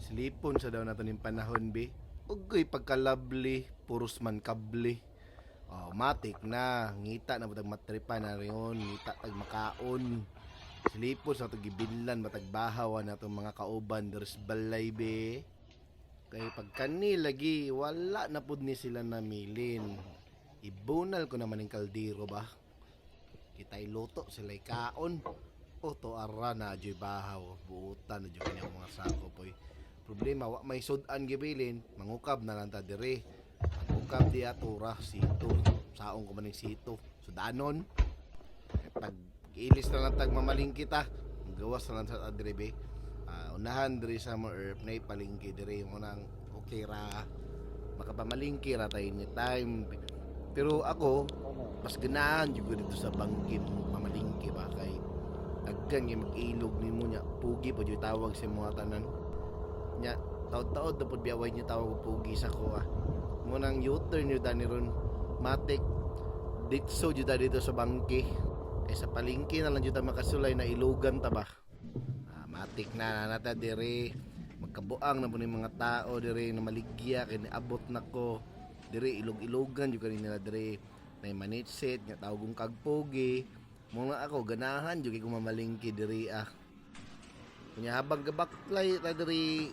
Silipon sa daw nato ning panahon be. Ugoy pagka-lovely, puros man kabli. Oh, matik na, ngita na batag matripa na riyon, ngita tag makaon. Silipon sa to gibilan batag bahaw na to mga kauban deres balay be. Kay pagkani lagi wala na pud ni sila namilin. Ibunal ko naman ng kaldero ba. Kita iluto sila kaon. O to ara na joy bahaw, buutan na joy kanyang mga sako poy. Problema wa may sudan gibilin, mangukab na lang ta dire. Mangukab di atura sito. Saong ko maning sito. Sudanon. Pag ilis na lang tag mamaling kita, gawas na lang sa adrebe. Unahan dire sa mo earth na ipalingki dire mo nang okay ra. Makapamalingki ra tayo ni time. Pero ako, mas ganahan juga dito sa banggim pamalingki ba kay aggan yung mag-ilog ni mo niya pugi po yung tawag sa mga tanan niya taod-taod na po biyaway niya tawag pugi sa kuha mo nang U-turn yun dani ron matik ditso yun dito sa bangke eh sa palingki na lang yun makasulay na ilugan ta ba matik na nata dire magkabuang na po ng mga tao dire na maligya kaya abot na ko dire ilog-ilogan yun kanina dire na manitsit nga tawagong kagpugi muna ako ganahan jud kay kumamalingki diri kunya habang gabaklay ta diri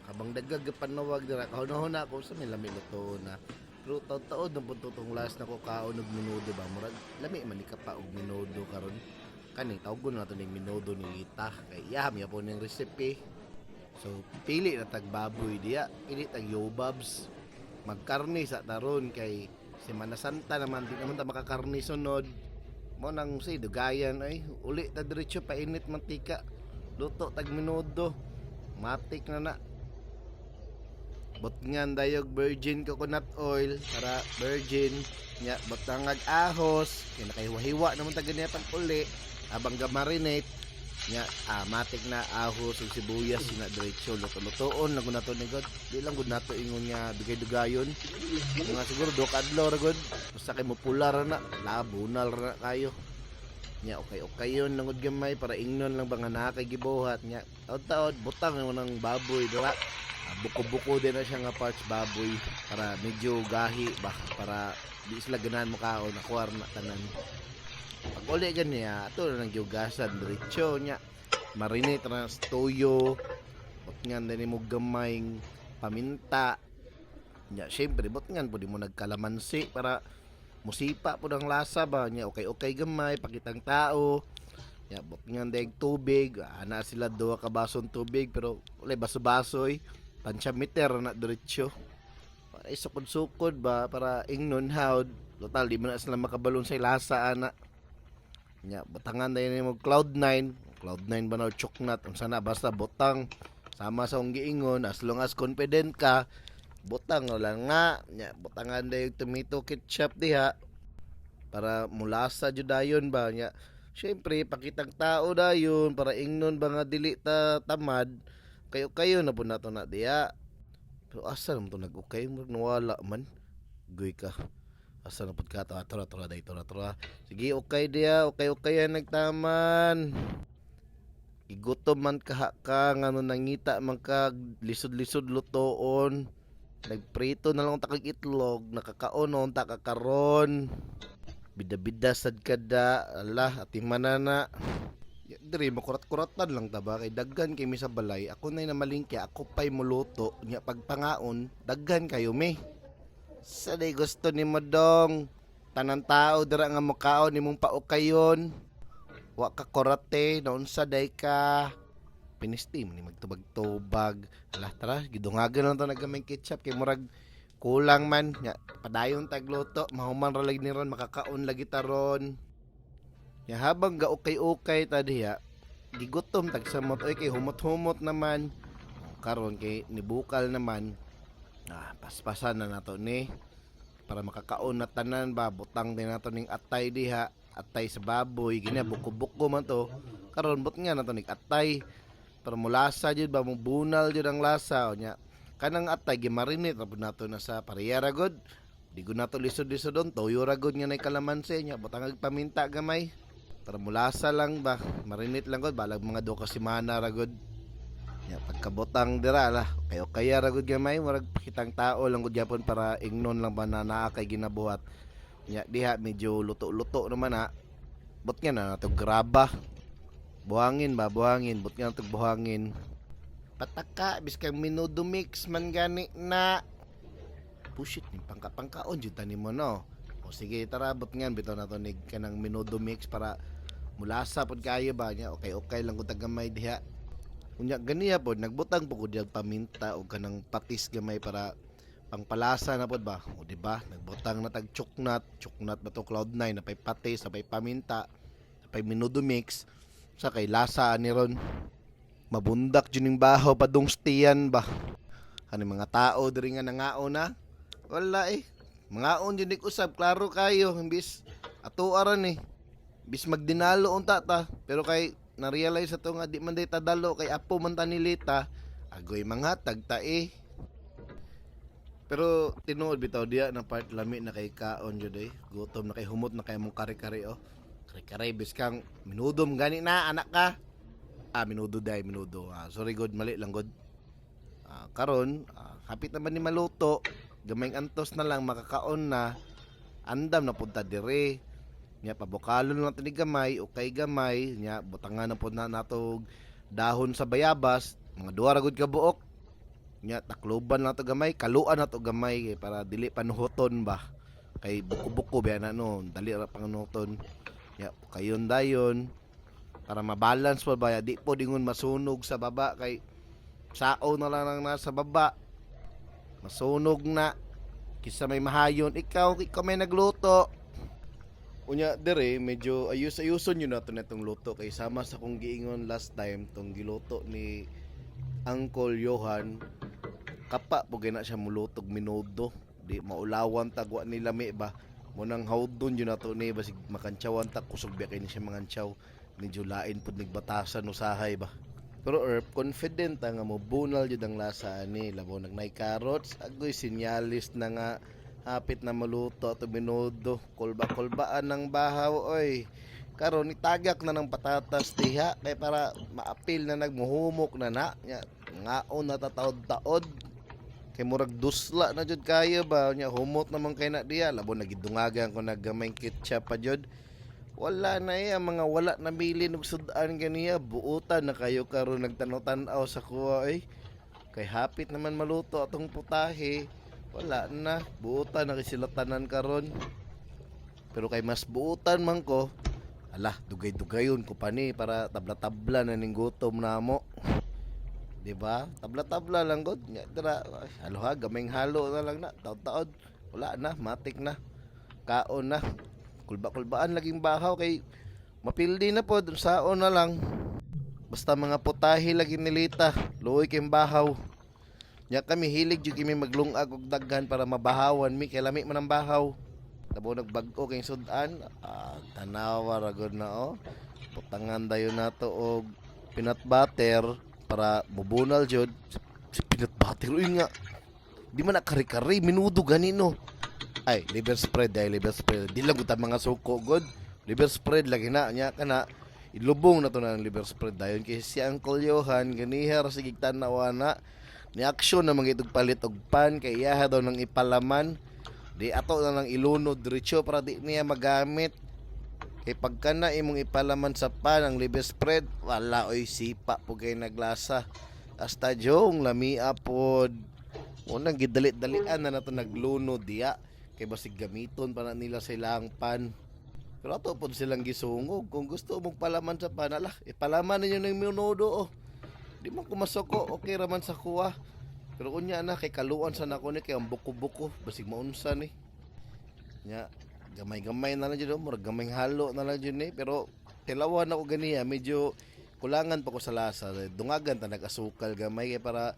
habang dagag panawag dira kahon na ako sa may lami luto na pero taud-taud na puntutong last na ko kaon og minudo ba murag lami man ni ka pa og minudo karon kani tawgon nato ning minudo ni Lita kay yam ya po ning recipe so pili na tag baboy diya pili tag yobabs magkarne sa taron kay Semana Santa naman di naman ta makakarne sunod mo nang say dugayan ay uli ta diretso painit mantika luto tag minudo matik na botngan dayog virgin coconut oil para virgin nya botangag ahos kinakaiwa-hiwa naman ta ganyan uli abang ga-marinate nya matik na ahos ug sibuyas na diretso luto-lutoon lagun nato ni god di lang gud nato ingon nga dugay-dugayon mga siguro do kadlaw ra gud basta kay mo pular na labunal ra kayo nya okay yun langod gamay para ingnon lang ba nga naa kay gibuhat nya taod-taod butang mo ng baboy dira buko-buko din na siya nga parts baboy para medyo gahi ba para di sila ganahan mo kaon akwar na tanan pag uli ganiya ito na ng giugasan diretso nya marinate na sa toyo botngan din mo gamayng paminta nya syempre botngan po di mo nagkalamansi para musipa po ng lasa ba nya okay gamay pakitang tao nya botngan din tubig ana sila duha ka basong tubig pero uli baso-basoy tansya meter na diretso para isukod-sukod ba para ingnon hawd total di mo na sila makabalon sa lasa ana nya batangan dayon mo Cloud9 ba na choknat unsa na basta botang sama sa giingon as long as confident ka botang lang nga nya botangan dayon tomato ketchup diha para mulasa jud dayon ba nya syempre pakitang tao dayon para ingnon ba nga dili ta tamad kayo na po nato na diha pero asa naman to nag-ukay mo nawala man goy ka asa na pud ka tora sige okay dia okay nagtaman igutom man ka ngano nangita man ka lisod-lisod lutoon nagprito na lang takag itlog nakakaon ta kakaron bida-bida sad kada ala ating manana diri makurat-kuratan lang ta ba kay daggan kay mi sa balay ako nay na malingki ako pay muluto nya pagpangaon daggan kayo me sa day gusto ni mo dong tanan tao dira nga makaon nimong paukayon wa ka korate noon sa day ka pinistim ni magtubag-tubag ala tara gidungagan lang to nagkamay ketchup kay murag kulang man nya padayon tagluto mahuman ra lagi ni ron makakaon lagi taron nya habang ga okay ta diha gigutom tag samot oy kay humot-humot naman karon kay nibukal naman paspasan na nato ni para makakaon na tanan ba butang din nato ning atay diha atay sa baboy gina buko-buko man to karon but nga nato ning atay para mulasa jud ba mo bunal jud ang lasa nya kanang atay gimarinate ra pud nato na sa pareya ra gud di gud nato lisod-lisod don toyo ra gud nga nay kalamansi nya butang paminta gamay para mulasa lang ba marinate lang gud balag mga 2 ka semana ra gud Nya pagkabutang dira lah okay ra gud gamay murag pakitang tao lang gud gyapon para ingnon lang ba na naa kay ginabuhat. Nya diha medyo luto-luto naman na. Bot nga na nato graba. Buhangin ba buhangin bot nga nato buhangin. Pataka biskang minudo mix man gani na. Pushit ni pangka-pangkaon jud tani mo no. O sige tara bot nga bitaw nato nig kanang minudo mix para mulasa pod kayo ba nya okay lang gud tagamay diha. Unya ganiya pod nagbutang po ko paminta o kanang patis gamay para pangpalasa na pod ba. O di ba? Nagbutang na tag chuknat ba to Cloud9 na pay patis, na pay paminta, na pay minudo mix sa kay lasa ni ron. Mabundak jud ning bahaw padung stiyan ba. Ani mga tao diri nga nangao na. Wala Mangaon jud nig usab klaro kayo imbis ato aran bis magdinalo unta ta pero kay na-realize ato nga di man day tadalo kay apo man ta nilita agoy manghatag ta pero tinuod bitaw diya na part lami na kay kaon jud gutom na kay humot na kay mong kare-kare kare-kare bis kang minudom gani na anak ka minudo sorry god mali lang god karon hapit naman ni maluto gamayng antos na lang makakaon na andam na punta dire nya pabukalon lang ni gamay okay gamay nya butangan na pud na natog dahon sa bayabas mga duha ra gud ka buok nya takloban na to gamay kaluan na to gamay para dili panuhoton ba kay buko-buko ba na no dali ra pangunuton nya kayon dayon para mabalance pa ba di po dingon masunog sa baba kay sao na lang nasa baba masunog na kisa may mahayon ikaw may nagluto. Unya dire medyo ayuson yun nato netong luto kay sama sa kong giingon last time tong giluto ni Uncle Johan kapa po gina siya mulutog minudo di maulawan tagwa ni lami ba mo nang hawdon yun nato ni basig makantsawan ta kusog biya kay ni siya mangantsaw medyo lain pud nigbatasan usahay ba pero confident nga mo bunal jud ang lasa ani labo nagnay carrots agoy sinyalis na nga hapit na maluto at minudo kulba-kulbaan ng bahaw oy karon itagak na ng patatas diha kay para maapil na nagmuhumok na nya ngaon na tataod-taod kay murag dusla na jud kayo ba nya humot naman kay na diha labo nagidungagan ko naggamay ketchup pa jud wala na mga wala na bilin og sudan ganiya buutan na kayo karon nagtanaw-tanaw sa kuha kay hapit naman maluto atong putahe wala na buutan na kisilatanan karon pero kay mas buutan man ko ala dugay-dugayon ko pa ni para tabla-tabla na ning gutom namo di ba tabla-tabla lang gud nya dira halo ha gamay halo na lang na taod-taod wala na matik na kaon na kulba-kulbaan laging bahaw kay mapildi na po saon na lang basta mga putahe lagi nilita luoy kay bahaw nya kami hilig jud kami maglungag og daghan para mabahawan mi kay lami man ang bahaw labo nagbag-o kay sudan tanawa ra gud na putangan dayon nato og peanut butter para mubunal jud peanut butter uy nga di man na kare-kare minudo ganino ay liver spread di lang gud mga suko god liver spread lagi na nya kana ilubong na to na liver spread dayon kay si Uncle Johan ganiha ra sigig tan-aw na ni aksyon na mangitog palit og pan kay iyaha daw nang ipalaman di ato na lang ilunod diretso para di niya magamit kay pagka na imong ipalaman sa pan ang liver spread wala oy sipa po kay naglasa hasta jong lamia pod unang gidalit-dalian na nato naglunod diya kay basig gamiton pa na nila silang pan pero ato po silang gisungog kung gusto mong palaman sa pan ala ipalaman ninyo ng minudo di man kumasoko okay raman sa kuha pero unya na kay kaluan sa nako ni kay ang buko-buko basig maunsa ni nya gamay-gamay na lang jud murag gamay halo na lang jud ni pero tilawan ako ganiya medyo kulangan pa ko sa lasa dungagan ta nag-asukal gamay kay para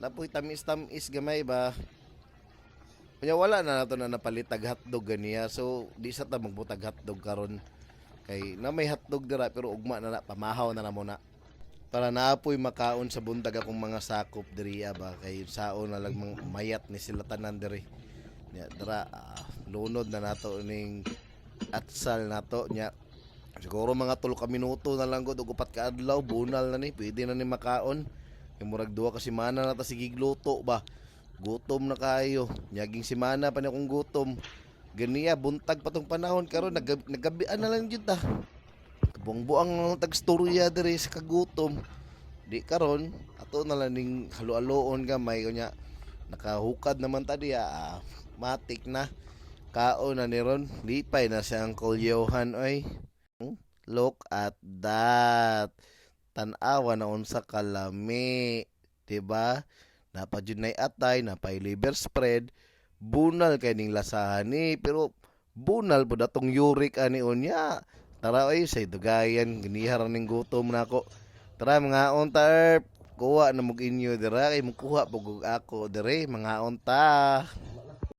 napoy tamis-tamis gamay ba kaya wala na nato na napalitag hotdog ganiya so di sa ta magbutag hotdog karon kay na may hotdog dira pero ugma na pamahaw na muna para naapoy makaon sa buntag akong mga sakop diriya ba kay saon na lang mayat ni sila tanan diri nya dira lunod na nato ning atsal nato nya siguro mga 3 ka minuto na lang gud ug 4 ka adlaw bunal na ni pwede na ni makaon Yung murag duha ka semana na ta sige gluto ba. Gutom na kayo. Nyaging semana pa na akong gutom. Ganiya buntag pa tong panahon karon nagabian na lang jud ta. Kabungbuang ang tagstorya diri sa kagutom. Di karon ato na lang ning halo-aloon gamay kunya nakahukad naman ta diya. Matik na. Kaon na ni ron. Lipay na si Uncle Johan oy. Look at that. Tanawa na unsa kalami. Diba? Napadjud nay atay, napay liver spread. Bunal kay ning lasahan ni pero bunal po datong uric ani unya. Tara oy say dugayan ginihar ning gutom nako. Tara mga onta kuha na mog inyo dira kay mukuha pug ako dire mga onta.